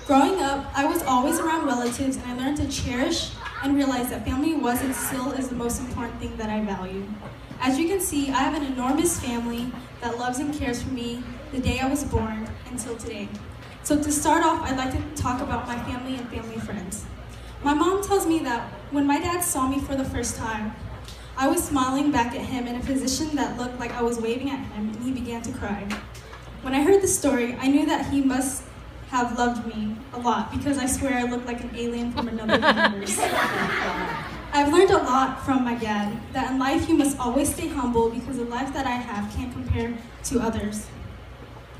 Growing up, I was always around relatives, and I learned to cherish and realize that family was and still is the most important thing that I value. As you can see, I have an enormous family that loves and cares for me the day I was born until today. So to start off, I'd like to talk about my family and family friends. My mom tells me that when my dad saw me for the first time, I was smiling back at him in a position that looked like I was waving at him, and he began to cry. When I heard the story, I knew that he must have loved me a lot because I swear I looked like an alien from another universe. I've learned a lot from my dad, that in life you must always stay humble because the life that I have can't compare to others.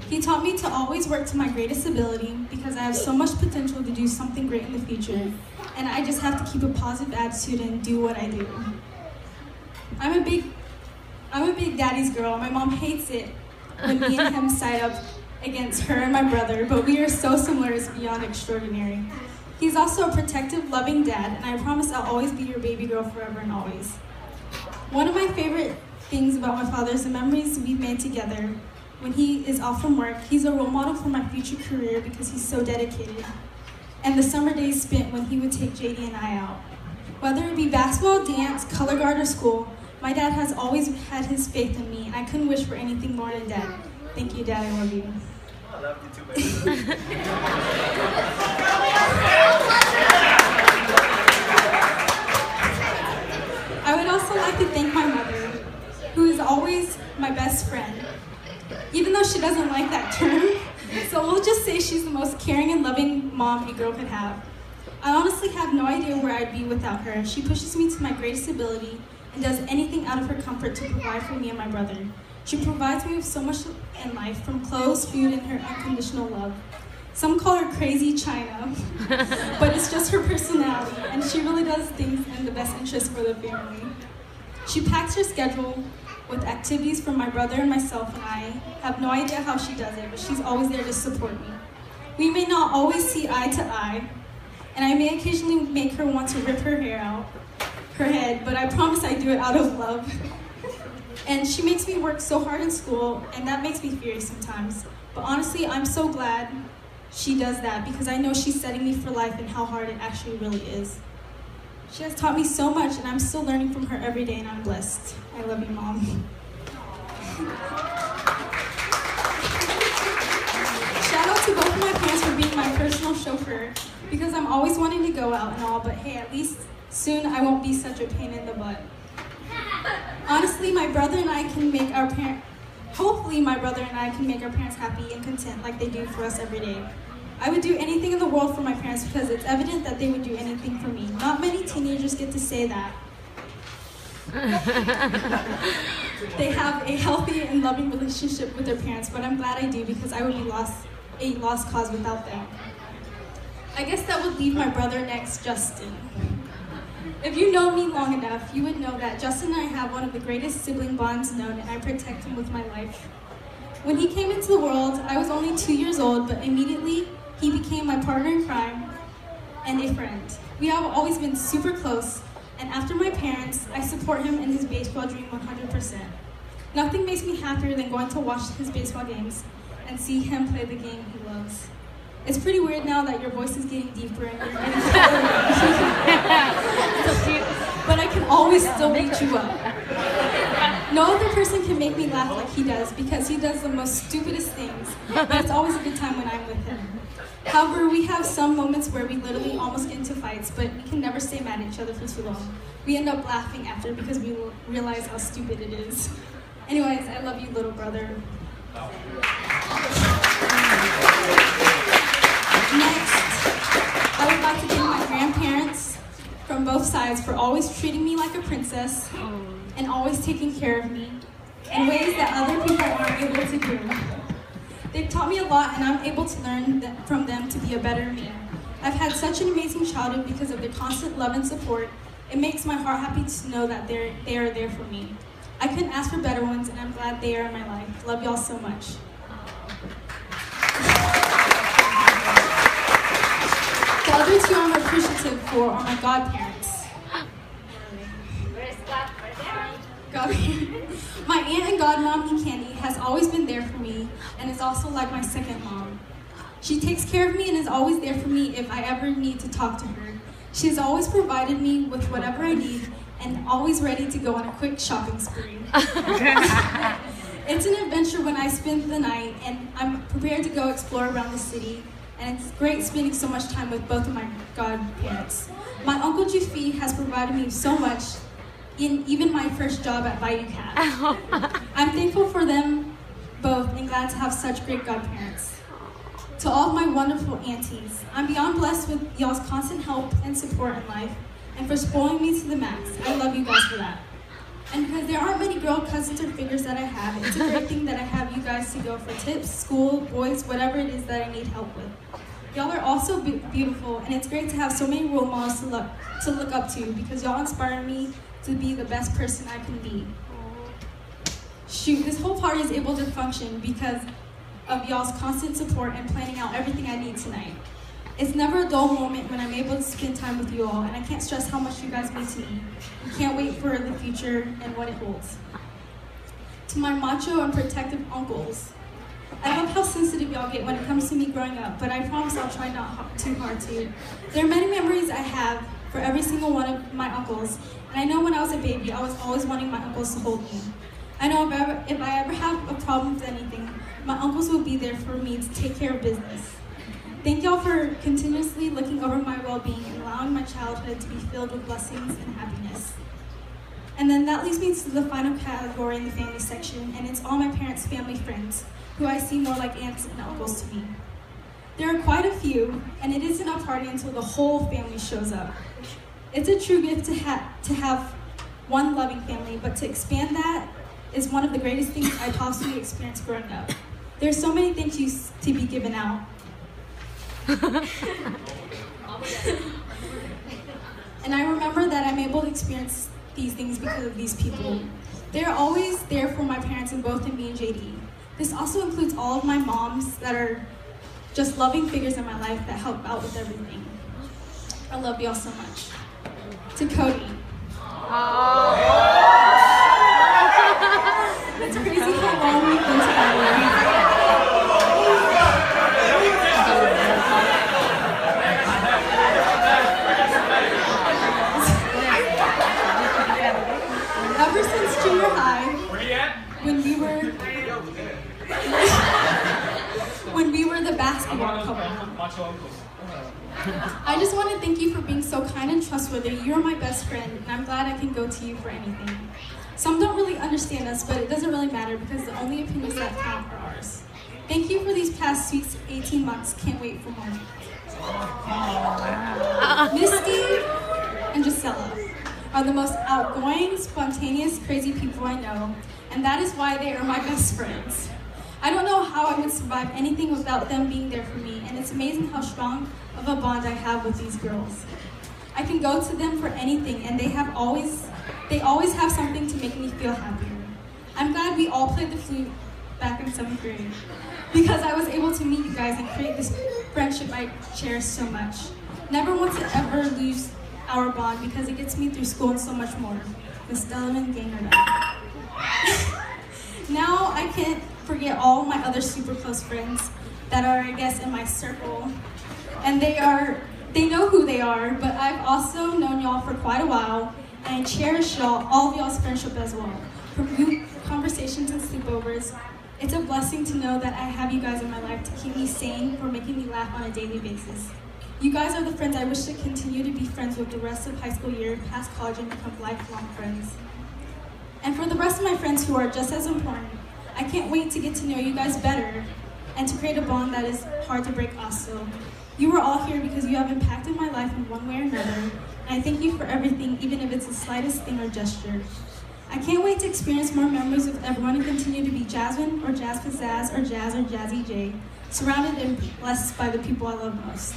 He taught me to always work to my greatest ability because I have so much potential to do something great in the future, and I just have to keep a positive attitude and do what I do. I'm a big daddy's girl. My mom hates it when me and him side up against her and my brother, but we are so similar it's beyond extraordinary. He's also a protective, loving dad, and I promise I'll always be your baby girl forever and always. One of my favorite things about my father is the memories we've made together. When he is off from work, he's a role model for my future career because he's so dedicated. And the summer days spent when he would take JD and I out. Whether it be basketball, dance, color guard, or school, my dad has always had his faith in me, and I couldn't wish for anything more than Dad. Thank you, Dad. I love you. I love you too, baby. I would also like to thank my mother, who is always my best friend, even though she doesn't like that term. So we'll just say she's the most caring and loving mom a girl could have. I honestly have no idea where I'd be without her. She pushes me to my greatest ability and does anything out of her comfort to provide for me and my brother. She provides me with so much in life, from clothes, food, and her unconditional love. Some call her crazy China, but it's just her personality, and she really does things in the best interest for the family. She packs her schedule with activities for my brother and myself, and I have no idea how she does it, but she's always there to support me. We may not always see eye to eye, and I may occasionally make her want to rip her hair out, her head, but I promise I do it out of love. And she makes me work so hard in school, and that makes me furious sometimes. But honestly, I'm so glad she does that because I know she's setting me for life and how hard it actually really is. She has taught me so much, and I'm still learning from her every day, and I'm blessed. I love you, Mom. Shout out to both of my parents for being my personal chauffeur because I'm always wanting to go out and all, but hey, at least soon I won't be such a pain in the butt. Honestly, my brother and I can make our parents, hopefully my brother and I can make our parents happy and content like they do for us every day. I would do anything in the world for my parents because it's evident that they would do anything for me. Not many teenagers get to say that. They have a healthy and loving relationship with their parents, but I'm glad I do because I would be a lost cause without them. I guess that would leave my brother next, Justin. If you know me long enough, you would know that Justin and I have one of the greatest sibling bonds known, and I protect him with my life. When he came into the world, I was only 2 years old, but immediately he became my partner in crime and a friend. We have always been super close, and after my parents, I support him in his baseball dream 100%. Nothing makes me happier than going to watch his baseball games and see him play the game he loves. It's pretty weird now that your voice is getting deeper and you're getting but I can always still beat you up. No other person can make me laugh like he does because he does the most stupidest things, but it's always a good time when I'm with him. However, we have some moments where we literally almost get into fights, but we can never stay mad at each other for too long. We end up laughing after because we realize how stupid it is. Anyways, I love you, little brother. Next, I would like to thank my grandparents from both sides for always treating me like a princess and always taking care of me in ways that other people aren't able to do. They've taught me a lot, and I'm able to learn from them to be a better me. I've had such an amazing childhood because of their constant love and support. It makes my heart happy to know that they are there for me. I couldn't ask for better ones, and I'm glad they are in my life. Love y'all so much. The other two I'm appreciative for are my godparents. Where's God? Godparents. My aunt and godmom, Candy, has always been there for me and is also like my second mom. She takes care of me and is always there for me if I ever need to talk to her. She has always provided me with whatever I need and always ready to go on a quick shopping spree. It's an adventure when I spend the night and I'm prepared to go explore around the city, and it's great spending so much time with both of my godparents. My Uncle Jufi has provided me so much in even my first job at Bday Cat. I'm thankful for them both and glad to have such great godparents. To all of my wonderful aunties, I'm beyond blessed with y'all's constant help and support in life and for spoiling me to the max. I love you guys for that. And because there aren't many girl cousins or figures that I have, it's a great thing that I have you guys to go for tips, school, boys, whatever it is that I need help with. Y'all are also beautiful, and it's great to have so many role models to look up to because y'all inspire me to be the best person I can be. Shoot, this whole party is able to function because of y'all's constant support and planning out everything I need tonight. It's never a dull moment when I'm able to spend time with you all, and I can't stress how much you guys mean to me. I can't wait for the future and what it holds. To my macho and protective uncles, I love how sensitive y'all get when it comes to me growing up, but I promise I'll try not too hard to. There are many memories I have for every single one of my uncles, and I know when I was a baby, I was always wanting my uncles to hold me. I know if I ever have a problem with anything, my uncles will be there for me to take care of business. Thank y'all for continuously looking over my well-being and allowing my childhood to be filled with blessings and happiness. And then that leads me to the final category in the family section, and it's all my parents' family friends, who I see more like aunts and uncles to me. There are quite a few, and it isn't a party until the whole family shows up. It's a true gift to have one loving family, but to expand that is one of the greatest things I possibly experienced growing up. There's so many thank yous to be given out. And I remember that I'm able to experience these things because of these people. They're always there for my parents and both in me and JD. This also includes all of my moms that are just loving figures in my life that help out with everything. I love y'all so much. To Cody. It's crazy how long we've been together. Ever since junior high, when we were the basketball couple. I just want to thank you for being so kind and trustworthy. You're my best friend, and I'm glad I can go to you for anything. Some don't really understand us, but it doesn't really matter because the only opinions that count are ours. Thank you for these past sweet 18 months. Can't wait for more. Misty and Gisela are the most outgoing, spontaneous, crazy people I know, and that is why they are my best friends. I don't know how I would survive anything without them being there for me, and it's amazing how strong of a bond I have with these girls. I can go to them for anything, and they always have something to make me feel happier. I'm glad we all played the flute back in 7th grade, because I was able to meet you guys and create this friendship I cherish so much. Never want to ever lose our bond because it gets me through school and so much more. Miss Delman Ganger. Now I can't forget all my other super close friends that are, I guess, in my circle. And they know who they are, but I've also known y'all for quite a while, and I cherish all of y'all's friendship as well. From group conversations and sleepovers, it's a blessing to know that I have you guys in my life to keep me sane or making me laugh on a daily basis. You guys are the friends I wish to continue to be friends with the rest of high school year, past college, and become lifelong friends. And for the rest of my friends who are just as important, I can't wait to get to know you guys better and to create a bond that is hard to break also. You are all here because you have impacted my life in one way or another, and I thank you for everything, even if it's the slightest thing or gesture. I can't wait to experience more memories with everyone and continue to be Jasmine or Jazz Pizzazz or Jazz or Jazzy J, surrounded and blessed by the people I love most.